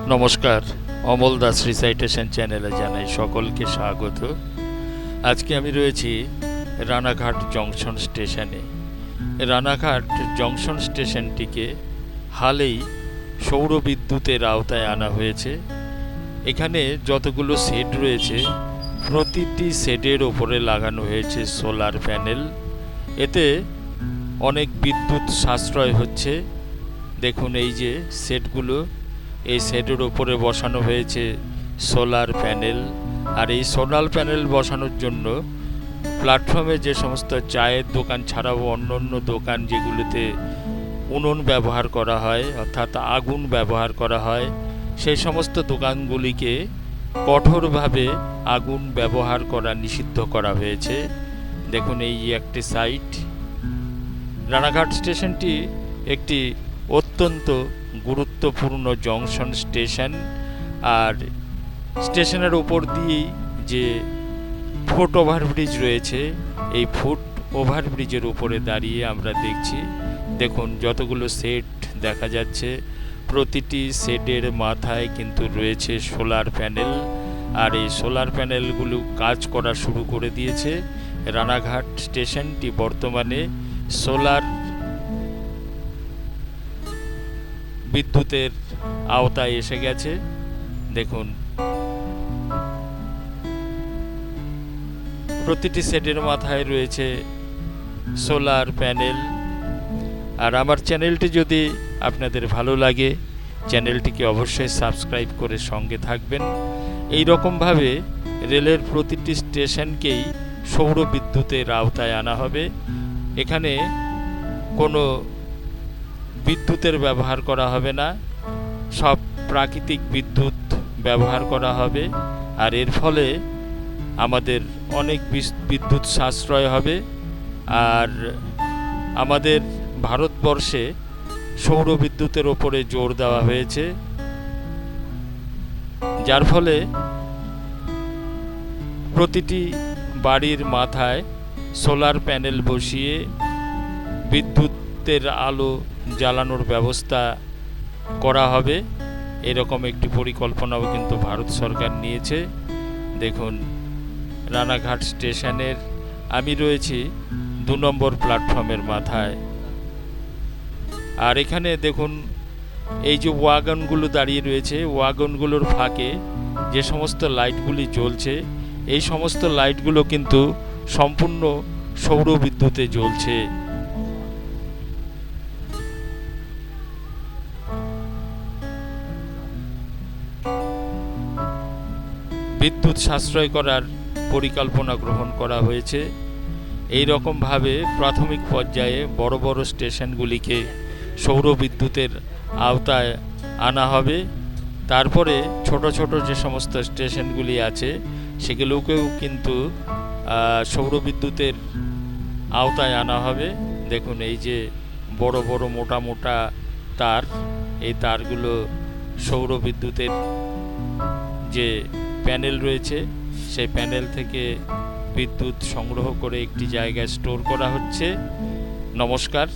নমস্কার, অমল দাস রিসাইটেশন চ্যানেলে জানাই সকলকে স্বাগত। আজকে আমি রয়েছি রানাঘাট জংশন স্টেশনে। রানাঘাট জংশন স্টেশনটিকে হালেই সৌর বিদ্যুতের আওতায় আনা হয়েছে। এখানে যতগুলো শেড রয়েছে প্রতিটি শেডের ওপরে লাগানো হয়েছে সোলার প্যানেল। এতে অনেক বিদ্যুৎ সাশ্রয় হচ্ছে। দেখুন এই যে শেডগুলো, এই শেডের ওপরে বসানো হয়েছে সোলার প্যানেল। আর এই সোলার প্যানেল বসানোর জন্য প্ল্যাটফর্মে যে সমস্ত চায়ের দোকান ছাড়াও অন্য অন্য দোকান যেগুলোতে উনুন ব্যবহার করা হয় অর্থাৎ আগুন ব্যবহার করা হয়, সেই সমস্ত দোকানগুলিকে কঠোরভাবে আগুন ব্যবহার করা নিষিদ্ধ করা হয়েছে। দেখুন এই একটি সাইট। রানাঘাট স্টেশনটি একটি অত্যন্ত গুরুত্বপূর্ণ জংশন স্টেশন। আর স্টেশনের উপর দিয়েই যে ফুট ওভারব্রিজ রয়েছে, এই ফুট ওভারব্রিজের উপরে দাঁড়িয়ে আমরা দেখছি। দেখুন যতগুলো সেট দেখা যাচ্ছে, প্রতিটি সেটের মাথায় কিন্তু রয়েছে সোলার প্যানেল। আর এই সোলার প্যানেলগুলো কাজ করা শুরু করে দিয়েছে। রানাঘাট স্টেশনটি বর্তমানে সোলার বিদ্যুতের আওতায় এসে গেছে। দেখুন প্রতিটি সেটের মাথায় রয়েছে সোলার প্যানেল। আর আমার চ্যানেলটি যদি আপনাদের ভালো লাগে, চ্যানেলটিকে অবশ্যই সাবস্ক্রাইব করে সঙ্গে থাকবেন। এই রকমভাবে রেলের প্রতিটি স্টেশনকেই সৌর বিদ্যুতের আওতায় আনা হবে। এখানে কোনো বিদ্যুতের ব্যবহার করা হবে না, সব প্রাকৃতিক বিদ্যুৎ ব্যবহার করা হবে। আর এর ফলে আমাদের অনেক বিদ্যুৎ সাশ্রয় হবে। আর আমাদের ভারতবর্ষে সৌর বিদ্যুতের ওপরে জোর দেওয়া হয়েছে, যার ফলে প্রতিটি বাড়ির মাথায় সোলার প্যানেল বসিয়ে বিদ্যুতের আলো জ্বালানোর ব্যবস্থা করা হবে। এরকম একটি পরিকল্পনাও কিন্তু ভারত সরকার নিয়েছে। দেখুন রানাঘাট স্টেশনের আমি রয়েছি 2 নম্বর প্ল্যাটফর্মের মাথায়। আর এখানে দেখুন এই যে ওয়াগনগুলো দাঁড়িয়ে রয়েছে, ওয়াগনগুলোর ফাঁকে যে সমস্ত লাইটগুলি জ্বলছে, এই সমস্ত লাইটগুলো কিন্তু সম্পূর্ণ সৌর বিদ্যুতে জ্বলছে। বিদ্যুৎ সাশ্রয় করার পরিকল্পনা গ্রহণ করা হয়েছে। এই রকমভাবে প্রাথমিক পর্যায়ে বড় বড় স্টেশনগুলিকে সৌর বিদ্যুতের আওতায় আনা হবে। তারপরে ছোট ছোট যে সমস্ত স্টেশনগুলি আছে সেগুলোকেও কিন্তু সৌর বিদ্যুতের আওতায় আনা হবে। দেখুন এই যে বড় বড় মোটা মোটা তার, এই তারগুলো সৌর বিদ্যুতের যে প্যানেল রয়েছে সেই প্যানেল থেকে বিদ্যুৎ সংগ্রহ করে একটি জায়গায় স্টোর করা হচ্ছে। নমস্কার।